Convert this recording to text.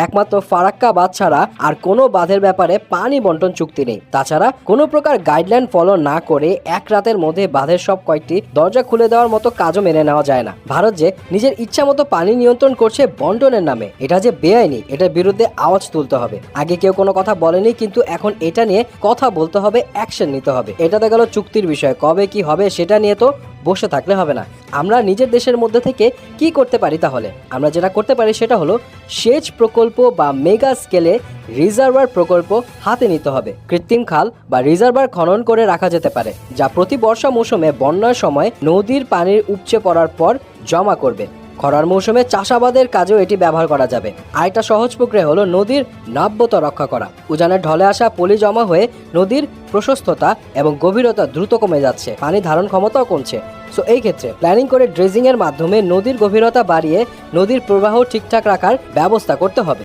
একমাত্র ফারাক্কা বাঁধ ছাড়া আর কোনো বাঁধের ব্যাপারে পানি বন্টন চুক্তি নেই। তাছাড়া কোনো প্রকার গাইডলাইন ফলো না করে এক রাতের মধ্যে বাঁধের সব কয়েকটি দরজা খুলে দেওয়ার মতো কাজও মেনে নেওয়া যায় না। ভারত যে নিজের ইচ্ছা মতো পানি নিয়ন্ত্রণ করছে বন্টনের নামে, এটা যে বেআইনি, এটার বিরুদ্ধে আওয়াজ তুলতে হবে। আগে কেউ কোনো কথা বলেনি, কিন্তু এখন এটা নিয়ে কথা বলতে হবে, অ্যাকশন নিতে হবে। এটাতে গেল চুক্তির বিষয়, কবে কি হবে সেটা নিয়ে তো বসে থাকলে হবে না। আমরা নিজের দেশের মধ্যে থেকে কি করতে পারি? তাহলে আমরা যেটা করতে পারি সেটা হলো সেচ প্রকল্প বা মেগা স্কেলে রিজার্ভার প্রকল্প হাতে নিতে হবে। কৃত্রিম খাল বা রিজার্ভার খনন করে রাখা যেতে পারে, যা প্রতি বর্ষা মৌসুমে বন্যার সময় নদীর পানির উপচে পড়ার পর জমা করবে। খরার মৌসুমে চাষাবাদের কাজেও এটি ব্যবহার করা যাবে। আরেকটা সহজ প্রক্রিয়া হলো নদীর নাব্যতা রক্ষা করা। উজানের ঢলে আসা পলি জমা হয়ে নদীর প্রশস্ততা এবং গভীরতা দ্রুত কমে যাচ্ছে, পানি ধারণ ক্ষমতাও কমছে। সো এই ক্ষেত্রে প্ল্যানিং করে ড্রেজিং এর মাধ্যমে নদীর গভীরতা বাড়িয়ে নদীর প্রবাহ ঠিকঠাক রাখার ব্যবস্থা করতে হবে।